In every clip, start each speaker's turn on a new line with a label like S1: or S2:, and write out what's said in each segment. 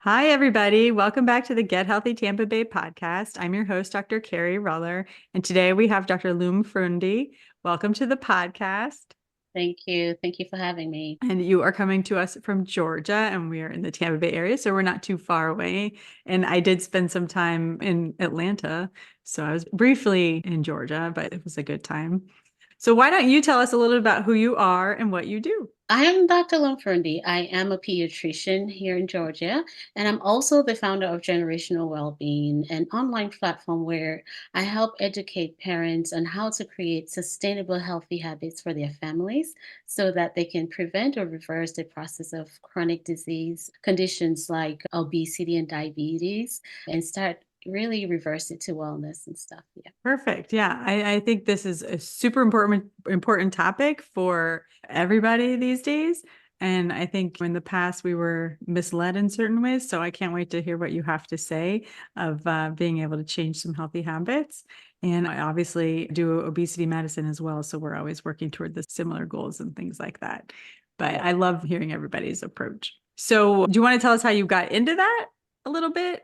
S1: Hi, everybody. Welcome back to the Get Healthy Tampa Bay podcast. I'm your host, Dr. Kerry Reller, and today we have Dr. Lum Frundi. Welcome to the podcast.
S2: Thank you. Thank you for having me.
S1: And you are coming to us from Georgia, and we are in the Tampa Bay area, so we're not too far away. And I did spend some time in Atlanta, so I was briefly in Georgia, but it was a good time. So why don't you tell us a little about who you are and what you do?
S2: I am Dr. Lum Frundi. I am a pediatrician here in Georgia, and I'm also the founder of Generational Wellbeing, an online platform where I help educate parents on how to create sustainable, healthy habits for their families so that they can prevent or reverse the process of chronic disease conditions like obesity and diabetes and start really reverse it to wellness and stuff. Yeah.
S1: Perfect. Yeah, I think this is a super important topic for everybody these days. And I think in the past we were misled in certain ways. So I can't wait to hear what you have to say of being able to change some healthy habits. And I obviously do obesity medicine as well. So we're always working toward the similar goals and things like that. But I love hearing everybody's approach. So do you want to tell us how you got into that a little bit?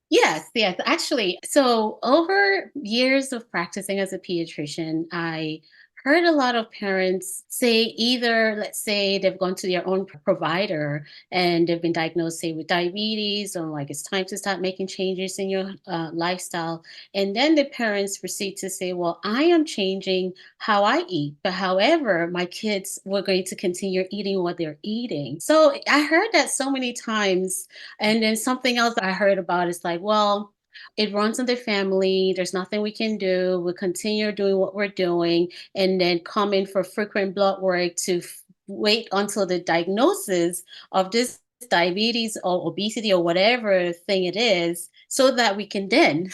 S2: Yes, yes. Actually, so over years of practicing as a pediatrician, I heard a lot of parents say either, let's say, they've gone to their own provider and they've been diagnosed, say, with diabetes, or like it's time to start making changes in your lifestyle. And then the parents proceed to say, well, I am changing how I eat, but however, my kids were going to continue eating what they're eating. So I heard that so many times, and then something else I heard about is like, well, it runs in the family. There's nothing we can do. We'll continue doing what we're doing and then come in for frequent blood work to wait until the diagnosis of this diabetes or obesity or whatever thing it is so that we can then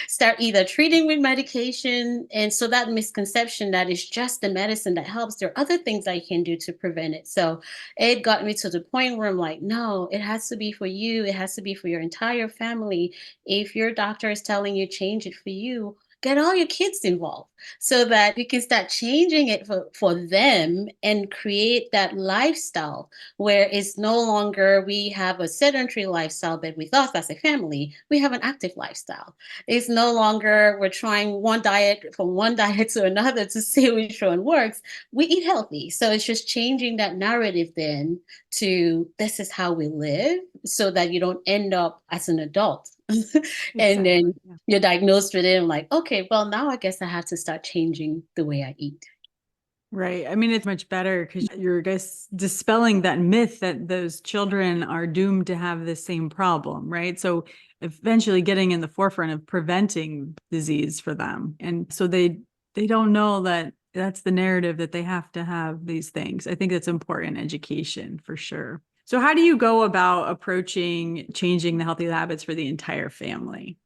S2: start either treating with medication. And so that misconception that it's just the medicine that helps, there are other things I can do to prevent it. So it got me to the point where I'm like, no, it has to be for you. It has to be for your entire family. If your doctor is telling you change it for you, get all your kids involved so that we can start changing it for them and create that lifestyle where it's no longer we have a sedentary lifestyle, but with us as a family, we have an active lifestyle. It's no longer we're trying one diet from one diet to another to see which one works. We eat healthy. So it's just changing that narrative then to this is how we live so that you don't end up as an adult. And
S1: Exactly.
S2: then you're diagnosed with it and like, okay, well, now I guess I have to start changing the way I eat.
S1: Right. I mean, it's much better because you're guys dispelling that myth that those children are doomed to have the same problem, right? So eventually getting in the forefront of preventing disease for them. And so they don't know that that's the narrative that they have to have these things. I think that's important education for sure. So how do you go about approaching changing the healthy habits for the entire family?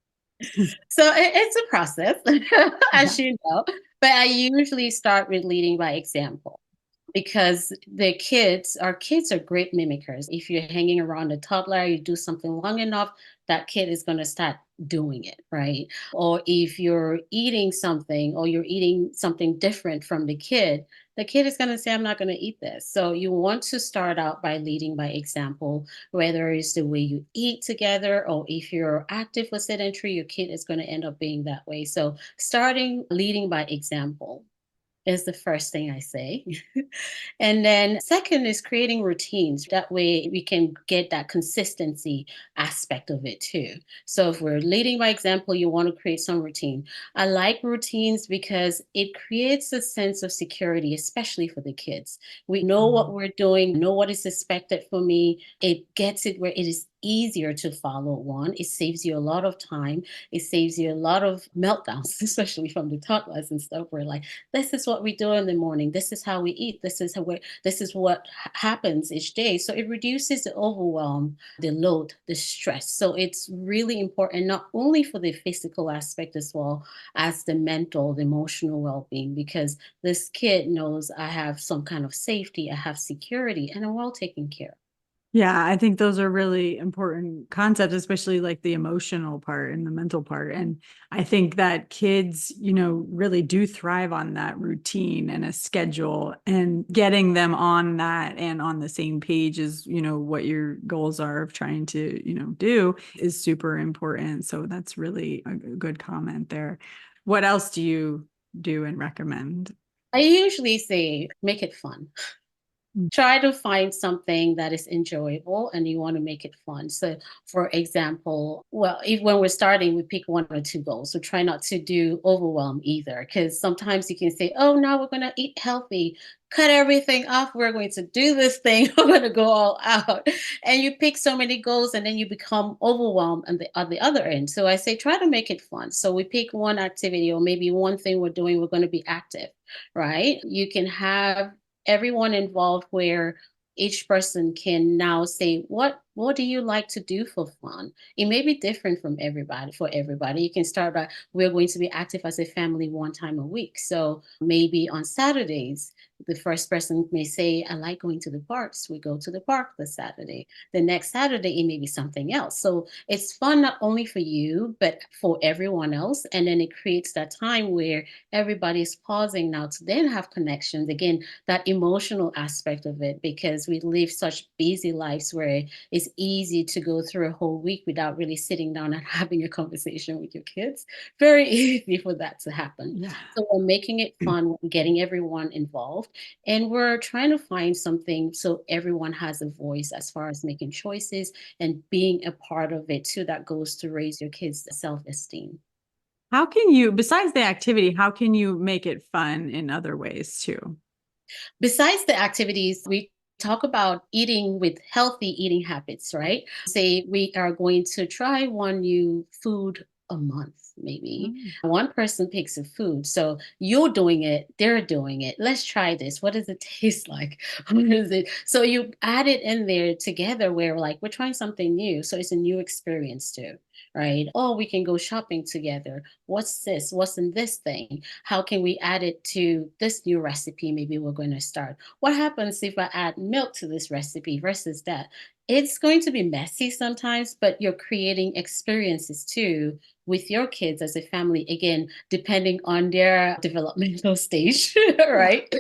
S2: So it's a process, as you know, but I usually start with leading by example because our kids are great mimickers. If you're hanging around a toddler, you do something long enough, that kid is going to start doing it, right? Or if you're eating something or you're eating something different from the kid is going to say, I'm not going to eat this. So you want to start out by leading by example, whether it's the way you eat together or if you're active or sedentary, your kid is going to end up being that way. So starting leading by example is the first thing I say. And then second is creating routines. That way we can get that consistency aspect of it too. So if we're leading by example, you want to create some routine. I like routines because it creates a sense of security, especially for the kids. We know what
S1: Mhm.
S2: we're doing, know what is expected for me. It gets it where it is easier to follow one. It saves you a lot of time. It saves you a lot of meltdowns, especially from the toddlers and stuff where like, this is what we do in the morning. This is how we eat. This is what happens each day. So it reduces the overwhelm, the load, the stress. So it's really important, not only for the physical aspect as well as the mental, the emotional well-being, because this kid knows I have some kind of safety, I have security, and I'm well taken care of.
S1: Yeah, I think those are really important concepts, especially like the emotional part and the mental part. And I think that kids, really do thrive on that routine and a schedule, and getting them on that and on the same page as, what your goals are of trying to, do is super important. So that's really a good comment there. What else do you do and recommend?
S2: I usually say make it fun. Try to find something that is enjoyable and you want to make it fun. So, for example, well, if when we're starting, we pick one or two goals. So, try not to do overwhelm either, because sometimes you can say, oh, now we're going to eat healthy, cut everything off. We're going to do this thing. We're going to go all out. And you pick so many goals and then you become overwhelmed on the other end. So, I say, try to make it fun. So, we pick one activity or maybe one thing we're doing, we're going to be active, right? You can have everyone involved where each person can now say what do you like to do for fun. It may be different from everybody. For everybody, you can start by, we're going to be active as a family one time a week, so maybe on Saturdays the first person may say, I like going to the parks. We go to the park this Saturday. The next Saturday it may be something else. So it's fun not only for you but for everyone else, and then it creates that time where everybody's pausing now to then have connections again, that emotional aspect of it, because we live such busy lives where it's easy to go through a whole week without really sitting down and having a conversation with your kids. Very easy for that to happen.
S1: Yeah.
S2: So we're making it fun, we're getting everyone involved, and we're trying to find something so everyone has a voice as far as making choices and being a part of it too. That goes to raise your kids' self-esteem.
S1: How can you, besides the activity, how can you make it fun in other ways too?
S2: Besides the activities, we talk about eating with healthy eating habits, right? Say we are going to try one new food a month, maybe.
S1: Mm.
S2: One person picks a food. So you're doing it, they're doing it. Let's try this. What does it taste like? What is it? So you add it in there together where like we're trying something new. So it's a new experience too, right? Oh, we can go shopping together. What's this? What's in this thing? How can we add it to this new recipe maybe we're going to start? What happens if I add milk to this recipe versus that? It's going to be messy sometimes, but you're creating experiences too with your kids as a family, again, depending on their developmental stage,
S1: Yeah.
S2: right?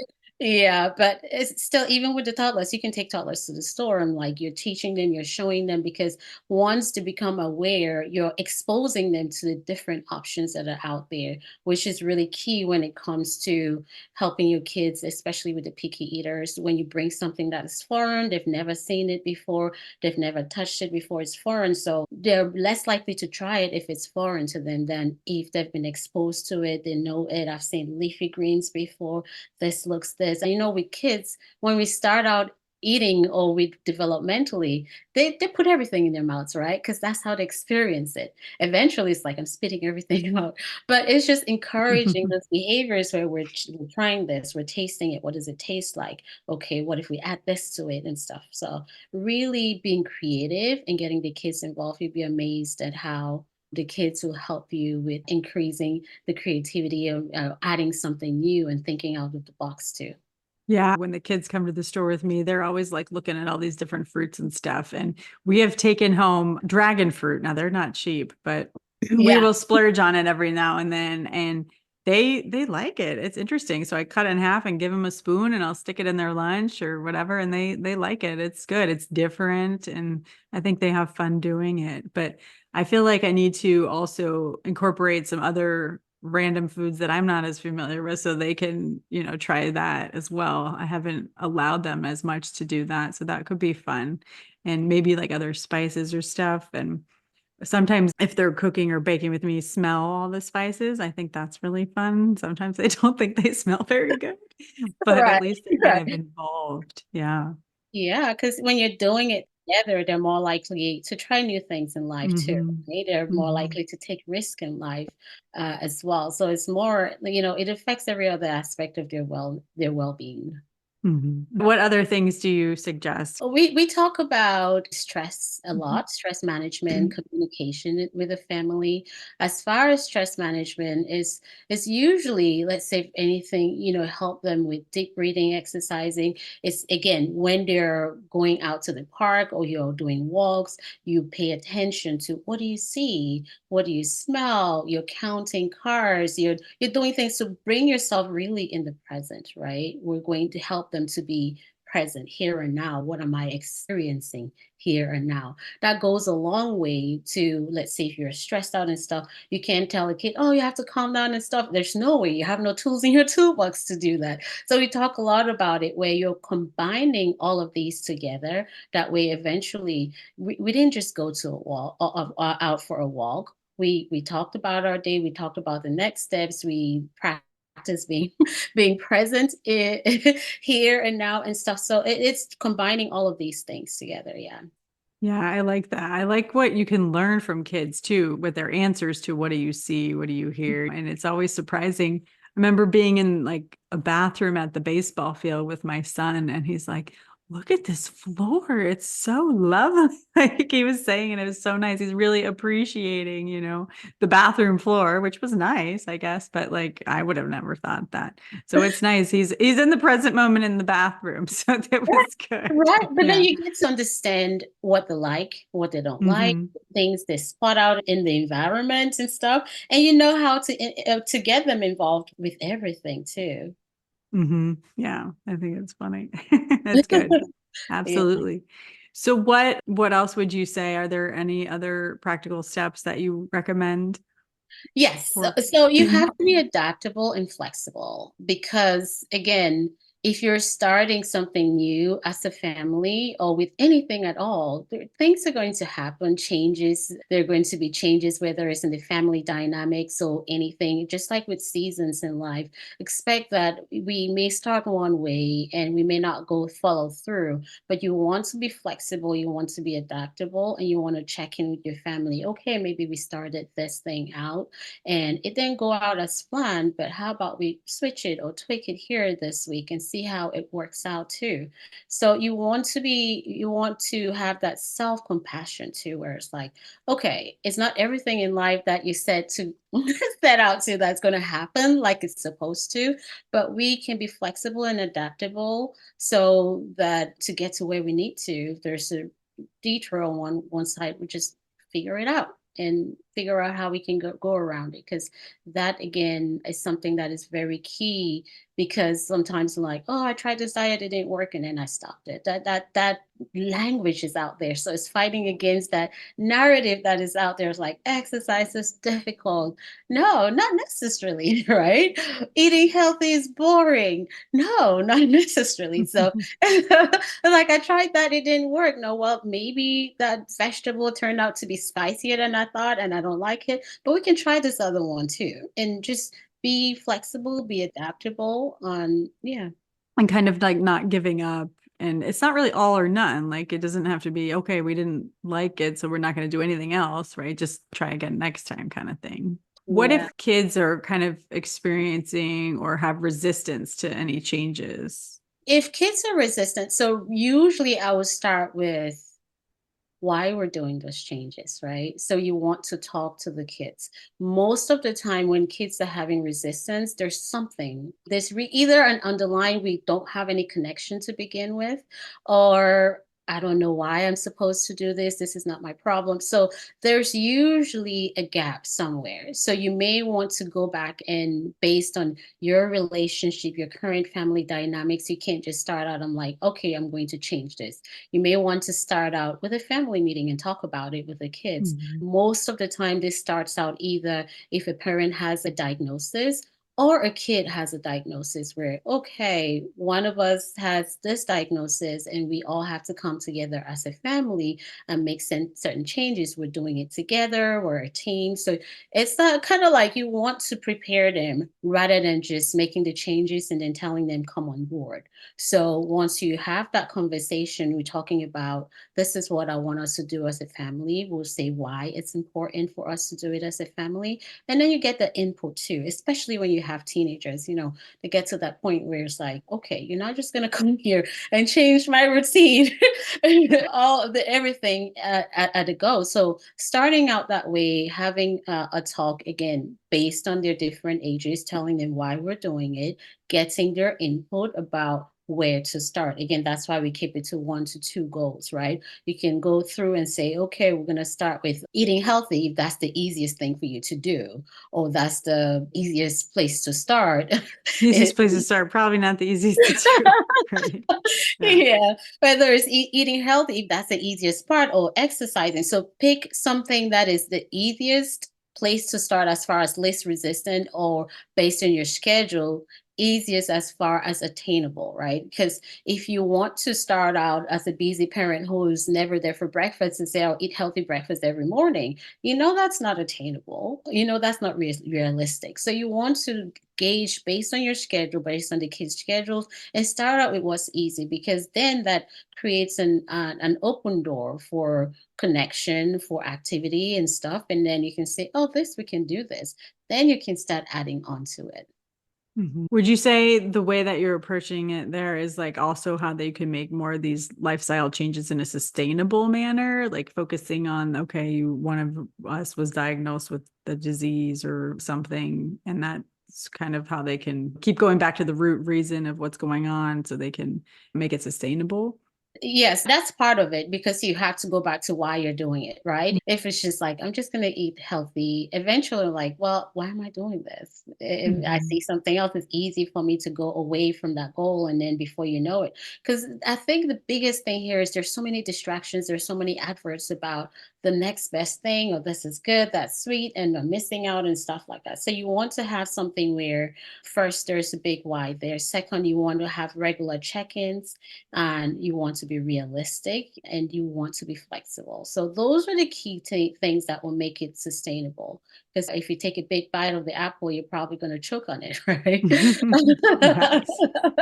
S2: Yeah, but it's still, even with the toddlers, you can take toddlers to the store and like you're teaching them, you're showing them, because once to become aware, you're exposing them to the different options that are out there, which is really key when it comes to helping your kids, especially with the picky eaters. When you bring something that is foreign, they've never seen it before, they've never touched it before, it's foreign. So they're less likely to try it if it's foreign to them than if they've been exposed to it. They know it. I've seen leafy greens before. This looks this. And with kids, when we start out eating or with developmentally, they put everything in their mouths, right? Because that's how they experience it. Eventually, it's like I'm spitting everything out. But it's just encouraging those behaviors where we're trying this, we're tasting it. What does it taste like? Okay, what if we add this to it and stuff? So really being creative and getting the kids involved, you'd be amazed at how the kids will help you with increasing the creativity of adding something new and thinking out of the box too.
S1: Yeah, when the kids come to the store with me, they're always like looking at all these different fruits and stuff. And we have taken home dragon fruit. Now they're not cheap, but we
S2: Yeah.
S1: will splurge on it every now and then. And they like it. It's interesting. So I cut it in half and give them a spoon and I'll stick it in their lunch or whatever. And they like it. It's good. It's different. And I think they have fun doing it. But I feel like I need to also incorporate some other random foods that I'm not as familiar with so they can, try that as well. I haven't allowed them as much to do that. So that could be fun. And maybe like other spices or stuff. And sometimes if they're cooking or baking with me, smell all the spices. I think that's really fun. Sometimes I don't think they smell very good, but at
S2: Right.
S1: least they're kind of
S2: Right.
S1: involved. Yeah.
S2: Yeah, because when you're doing it together, they're more likely to try new things in life too.
S1: Hmm.
S2: Right? They're more
S1: Hmm.
S2: likely to take risk in life as well. So it's more, it affects every other aspect of their well-being.
S1: What other things do you suggest?
S2: We talk about stress a lot, stress management, communication with the family. As far as stress management is usually, let's say if anything, help them with deep breathing, exercising. It's again when they're going out to the park or you're doing walks, you pay attention to what do you see, what do you smell, you're counting cars, you're doing things to bring yourself really in the present, right? We're going to help them to be present here and now. What am I experiencing here and now? That goes a long way to, let's say, if you're stressed out and stuff, you can't tell a kid, oh, you have to calm down and stuff. There's no way. You have no tools in your toolbox to do that. So we talk a lot about it where you're combining all of these together. That way, eventually, we didn't just go to a wall out for a walk. We talked about our day. We talked about the next steps. We practice being present here and now and stuff. So it's combining all of these things together. Yeah.
S1: Yeah, I like that. I like what you can learn from kids too, with their answers to what do you see, what do you hear? And it's always surprising. I remember being in like a bathroom at the baseball field with my son, and he's like, look at this floor. It's so lovely. Like he was saying, and it was so nice. He's really appreciating, the bathroom floor, which was nice, I guess, but like I would have never thought that. So it's nice. He's in the present moment in the bathroom. So that was good.
S2: Right. But then
S1: Yeah.
S2: you get to understand what they like, what they don't like,
S1: Hmm.
S2: things they spot out in the environment and stuff. And you know how to get them involved with everything too.
S1: Yeah, I think it's funny. That's good.
S2: Yeah.
S1: Absolutely. So what else would you say? Are there any other practical steps that you recommend
S2: Yes. So
S1: for
S2: so you have to be adaptable and flexible because, again, if you're starting something new as a family or with anything at all, things are going to happen, changes. There are going to be changes, whether it's in the family dynamics or anything, just like with seasons in life. Expect that we may start one way and we may not go follow through, but you want to be flexible, you want to be adaptable, and you want to check in with your family. Okay, maybe we started this thing out and it didn't go out as planned, but how about we switch it or tweak it here this week and see how it works out too. So you want to have that self-compassion too, where it's like, okay, it's not everything in life that you said to set out to that's going to happen like it's supposed to, but we can be flexible and adaptable so that to get to where we need to, if there's a detour on one side, we just figure it out and figure out how we can go around it, because that again is something that is very key, because sometimes I'm like, oh, I tried this diet, it didn't work, and then I stopped it. That language is out there, so it's fighting against that narrative that is out there. It's like exercise is difficult. No, not necessarily. Right? Eating healthy is boring. No, not necessarily. So like, I tried that, it didn't work. No, well, maybe that vegetable turned out to be spicier than I thought, and I don't like it. But we can try this other one too, and just be flexible, be adaptable. On yeah,
S1: and kind of like not giving up. And it's not really all or none. Like it doesn't have to be, okay, we didn't like it, so we're not going to do anything else, right? Just try again next time kind of thing. What
S2: yeah.
S1: if kids are kind of experiencing or have resistance to any changes?
S2: If kids are resistant, so usually I would start with why we're doing those changes, right? So you want to talk to the kids. Most of the time, when kids are having resistance, there's something. There's either an underlying we don't have any connection to begin with, or I don't know why I'm supposed to do this. This is not my problem. So there's usually a gap somewhere. So you may want to go back and based on your relationship, your current family dynamics, you can't just start out. I'm like, okay, I'm going to change this. You may want to start out with a family meeting and talk about it with the kids.
S1: Mhm.
S2: Most of the time, this starts out either if a parent has a diagnosis or a kid has a diagnosis where, okay, one of us has this diagnosis and we all have to come together as a family and make certain changes. We're doing it together, we're a team. So it's kind of like you want to prepare them rather than just making the changes and then telling them come on board. So once you have that conversation, we're talking about this is what I want us to do as a family. We'll say why it's important for us to do it as a family. And then you get the input too, especially when you have teenagers, they get to that point where it's like, okay, you're not just going to come here and change my routine, all of the everything at a go. So starting out that way, having a talk again based on their different ages, telling them why we're doing it, getting their input about where to start. Again, that's why we keep it to 1 to 2 goals, right? You can go through and say, okay, we're going to start with eating healthy if that's the easiest thing for you to do, or that's the easiest place to start.
S1: Easiest place to start, probably not the easiest to do. Right. Yeah.
S2: Yeah, whether it's eating healthy, if that's the easiest part, or exercising. So pick something that is the easiest place to start as far as least resistant, or based on your schedule, easiest as far as attainable, right? Because if you want to start out as a busy parent who's never there for breakfast and say, I'll eat healthy breakfast every morning, that's not attainable. That's not realistic. So you want to gauge based on your schedule, based on the kids' schedules, and start out with what's easy, because then that creates an open door for connection, for activity and stuff. And then you can say, oh, we can do this. Then you can start adding on to it.
S1: Mhm. Would you say the way that you're approaching it there is like also how they can make more of these lifestyle changes in a sustainable manner, like focusing on, okay, one of us was diagnosed with the disease or something, and that's kind of how they can keep going back to the root reason of what's going on so they can make it sustainable?
S2: Yes, that's part of it, because you have to go back to why you're doing it, right? If it's just like, I'm just going to eat healthy, eventually, like, well, why am I doing this? If I
S1: Mhm.
S2: see something else, it's easy for me to go away from that goal. And then before you know it, because I think the biggest thing here is there's so many distractions, there's so many adverts about the next best thing, or this is good, that's sweet, and I'm missing out and stuff like that. So you want to have something where, first, there's a big why there. Second, you want to have regular check-ins, and you want to be realistic, and you want to be flexible. So those are the key things that will make it sustainable. Because if you take a big bite of the apple, you're probably going to choke on it, right?
S1: Yes.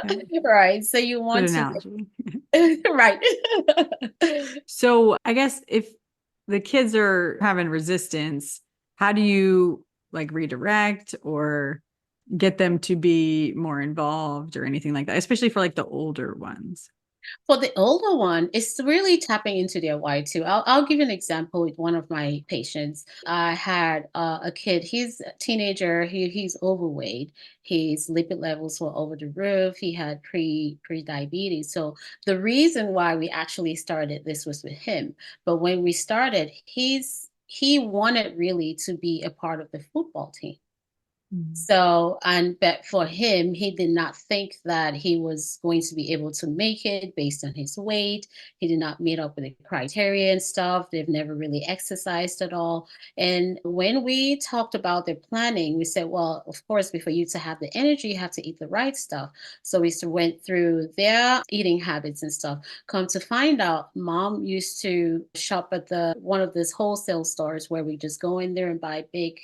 S1: Yeah.
S2: Right. So you
S1: Good
S2: want to,
S1: analogy.
S2: right.
S1: So I guess if the kids are having resistance, how do you like redirect or get them to be more involved or anything like that, especially for like the older ones?
S2: For the older one, it's really tapping into their why too. I'll give you an example with one of my patients. I had a kid. He's a teenager. He's overweight. His lipid levels were over the roof. He had pre diabetes. So the reason why we actually started this was with him. But when we started, he wanted really to be a part of the football team.
S1: Mhm.
S2: So, but for him, he did not think that he was going to be able to make it based on his weight. He did not meet up with the criteria and stuff. They've never really exercised at all. And when we talked about their planning, we said, well, of course, before you to have the energy, you have to eat the right stuff. So we went through their eating habits and stuff. Come to find out, mom used to shop at the one of these wholesale stores where we just go in there and buy big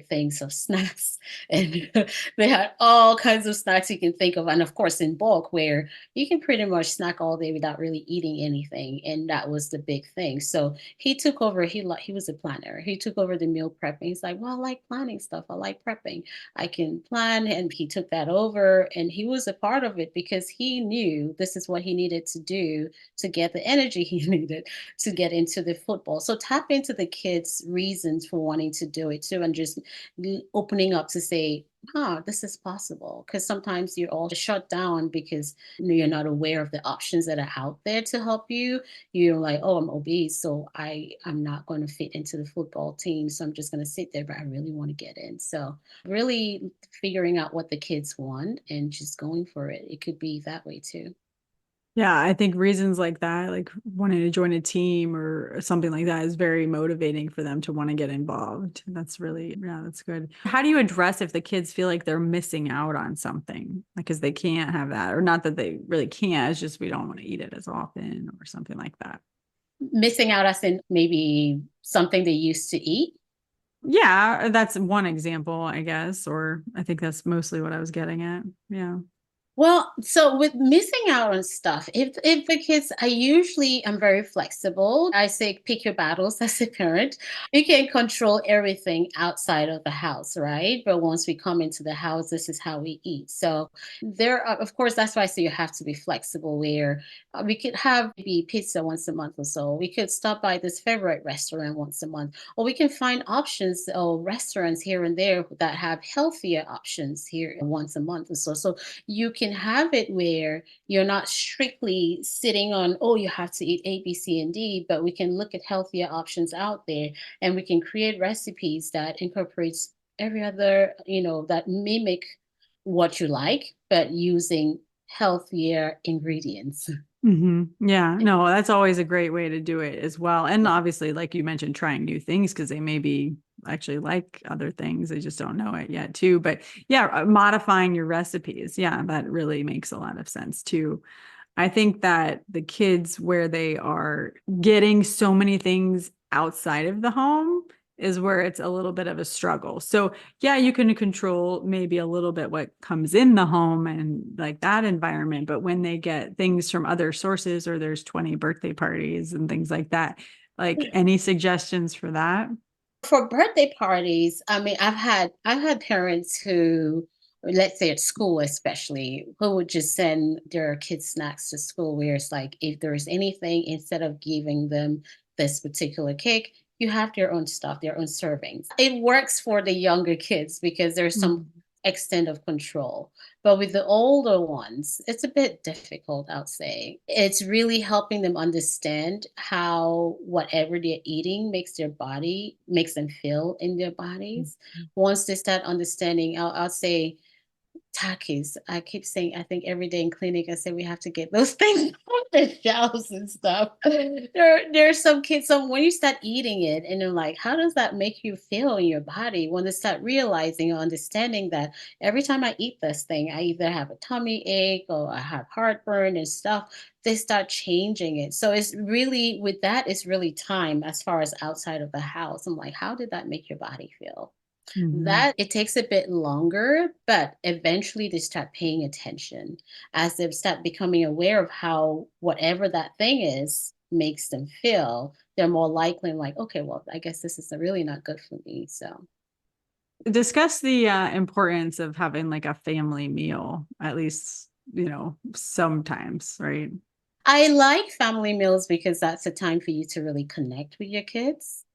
S2: things of snacks. And they had all kinds of snacks you can think of. And of course, in bulk, where you can pretty much snack all day without really eating anything. And that was the big thing. So he took over, he was a planner. He took over the meal prepping. He's like, well, I like planning stuff. I like prepping. I can plan. And he took that over, and he was a part of it because he knew this is what he needed to do to get the energy he needed to get into the football. So tap into the kids' reasons for wanting to do it too, and just opening up to say, this is possible. Because sometimes you're all shut down because you're not aware of the options that are out there to help you. You're like, oh, I'm obese, so I'm not going to fit into the football team. So I'm just going to sit there, but I really want to get in. So really figuring out what the kids want and just going for it. It could be that way too.
S1: Yeah, I think reasons like that, like wanting to join a team or something like that, is very motivating for them to want to get involved. That's really, yeah, that's good. How do you address if the kids feel like they're missing out on something? Like, because they can't have that, or not that they really can't, it's just we don't want to eat it as often or something like that.
S2: Missing out as in maybe something they used to eat.
S1: Yeah, that's one example, I guess, or I think that's mostly what I was getting at. Yeah.
S2: Well, so with missing out on stuff, if the kids, I'm very flexible. I say pick your battles as a parent. You can control everything outside of the house, right? But once we come into the house, this is how we eat. So there are, of course, that's why I say you have to be flexible. Where we could have maybe pizza once a month or so. We could stop by this favorite restaurant once a month, or we can find options or restaurants here and there that have healthier options here once a month or so. So you can have it where you're not strictly sitting on, oh, you have to eat A, B, C, and D, but we can look at healthier options out there, and we can create recipes that incorporates every other, that mimic what you like, but using healthier ingredients.
S1: Yeah, no, that's always a great way to do it as well. And obviously, like you mentioned, trying new things because they maybe actually like other things. They just don't know it yet, too. But yeah, modifying your recipes. Yeah, that really makes a lot of sense, too. I think that the kids where they are getting so many things outside of the home is where it's a little bit of a struggle. So, yeah, you can control maybe a little bit what comes in the home and like that environment, but when they get things from other sources or there's 20 birthday parties and things like that, like any suggestions for that?
S2: For birthday parties, I mean, I've had parents who, let's say at school especially, who would just send their kids snacks to school where it's like if there's anything, instead of giving them this particular cake, you have their own stuff, their own servings. It works for the younger kids because there's some
S1: Mhm.
S2: extent of control. But with the older ones, it's a bit difficult, I'll say. It's really helping them understand how whatever they're eating makes them feel in their bodies. Once they start understanding, I'll say Takis. I keep saying, I think every day in clinic, I say we have to get those things off the shelves and stuff. There's some kids, when you start eating it and they're like, how does that make you feel in your body? When they start realizing or understanding that every time I eat this thing, I either have a tummy ache or I have heartburn and stuff, they start changing it. So it's really, with that, it's really time as far as outside of the house. I'm like, how did that make your body feel?
S1: Mhm.
S2: That it takes a bit longer, but eventually they start paying attention. As they start becoming aware of how whatever that thing is makes them feel, they're more likely like, okay, well, I guess this is really not good for me. So
S1: Discuss the importance of having like a family meal, at least, sometimes, right?
S2: I like family meals because that's a time for you to really connect with your kids.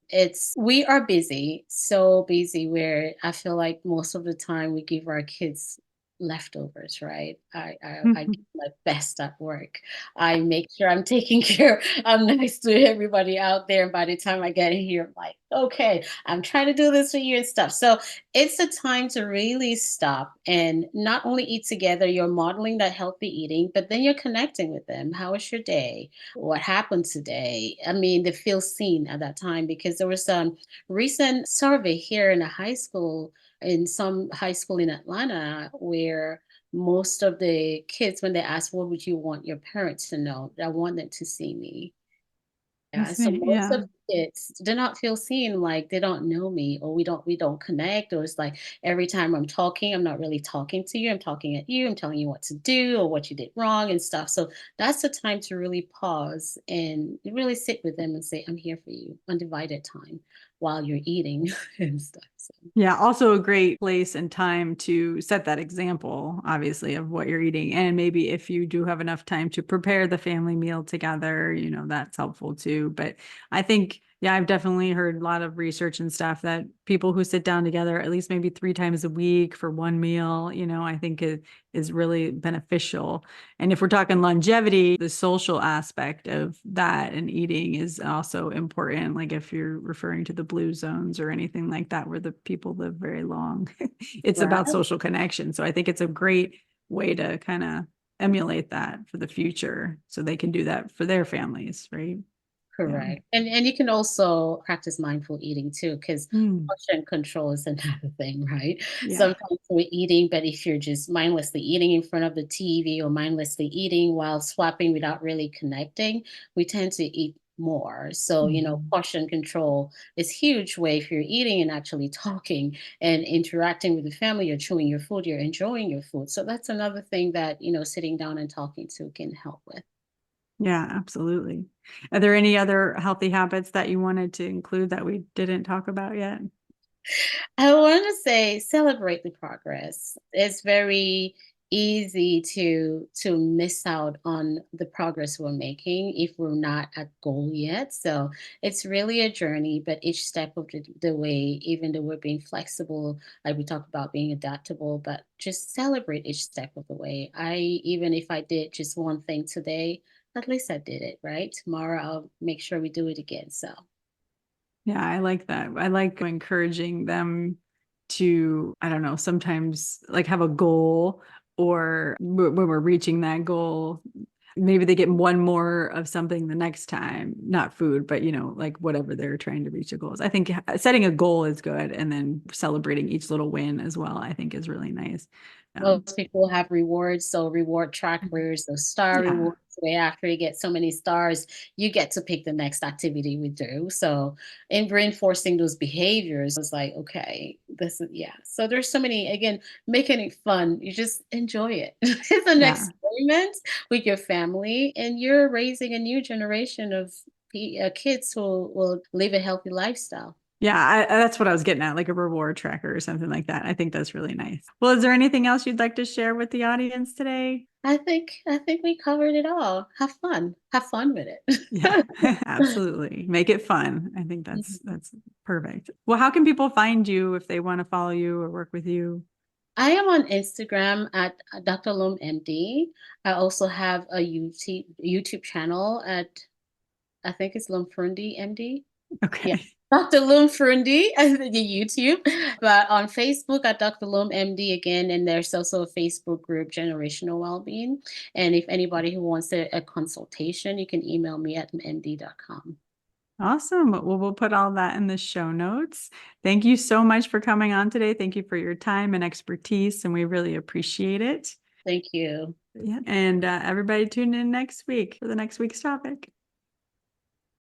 S2: We are busy, so busy where I feel like most of the time we give our kids leftovers, right? I give my best at work. I make sure I'm taking care, I'm nice to everybody out there. And by the time I get in here, I'm like, okay, I'm trying to do this for you and stuff. So it's a time to really stop and not only eat together, you're modeling that healthy eating, but then you're connecting with them. How was your day? What happened today? I mean, they feel seen at that time because there was a recent survey here in a high school, in some high school in Atlanta, where most of the kids, when they asked, what would you want your parents to know? I want them to see me. Yeah,
S1: That's
S2: so
S1: me.
S2: most
S1: Yeah.
S2: of the kids do not feel seen, like they don't know me, or we don't connect, or it's like every time I'm talking, I'm not really talking to you, I'm talking at you, I'm telling you what to do or what you did wrong and stuff. So that's the time to really pause and really sit with them and say, I'm here for you, undivided time while you're eating and stuff. So
S1: Yeah, also a great place and time to set that example, obviously, of what you're eating. And maybe if you do have enough time to prepare the family meal together, that's helpful too. But I think, yeah, I've definitely heard a lot of research and stuff that people who sit down together at least maybe 3 times a week for one meal, I think it is really beneficial. And if we're talking longevity, the social aspect of that and eating is also important. Like if you're referring to the blue zones or anything like that, where the people live very long, it's about
S2: right.
S1: social connection. So I think it's a great way to kind of emulate that for the future so they can do that for their families, right? Yeah.
S2: Correct. And you can also practice mindful eating too, because
S1: Mm,
S2: portion control is another thing, right?
S1: yeah.
S2: Sometimes we're eating, but if you're just mindlessly eating in front of the TV or mindlessly eating while swapping without really connecting, we tend to eat more. So, portion control is huge way if you're eating and actually talking and interacting with the family, you're chewing your food, you're enjoying your food. So that's another thing that, sitting down and talking to can help with.
S1: Yeah, absolutely. Are there any other healthy habits that you wanted to include that we didn't talk about yet?
S2: I want to say celebrate the progress. It's very easy to miss out on the progress we're making if we're not at goal yet. So it's really a journey, but each step of the way, even though we're being flexible, like we talk about being adaptable, but just celebrate each step of the way. Even if I did just one thing today, at least I did it, right? Tomorrow I'll make sure we do it again. So
S1: Yeah, I like that. I like encouraging them to, I don't know, sometimes like have a goal, or when we're reaching that goal, maybe they get one more of something the next time, not food, but like whatever they're trying to reach a goal is. I think setting a goal is good, and then celebrating each little win as well, I think is really nice.
S2: most people have rewards, so reward trackers, those star
S1: Yeah.
S2: rewards, where after you get so many stars, you get to pick the next activity we do. So in reinforcing those behaviors, it's like, okay, this is, yeah. So there's so many, again, making it fun. You just enjoy it. It's an
S1: Yeah.
S2: experiment with your family, and you're raising a new generation of kids who will live a healthy lifestyle.
S1: Yeah, that's what I was getting at, like a reward tracker or something like that. I think that's really nice. Well, is there anything else you'd like to share with the audience today?
S2: I think we covered it all. Have fun. Have fun with
S1: Yeah,
S2: it.
S1: absolutely. Make it fun. I think that's
S2: Mhm.
S1: that's perfect. Well, how can people find you if they want to follow you or work with you?
S2: I am on Instagram at Dr. Lum MD. I also have a YouTube channel at, I think it's Lum Frundi MD. Yeah.
S1: Okay.
S2: Dr. Lum Frundi at the YouTube, but on Facebook at Dr. Lum MD again, and there's also a Facebook group, Generational Wellbeing. And if anybody who wants a consultation, you can email me at md.com.
S1: Awesome. Well, we'll put all that in the show notes. Thank you so much for coming on today. Thank you for your time and expertise, and we really appreciate it.
S2: Thank you.
S1: Yeah. And everybody tune in next week for the next week's topic.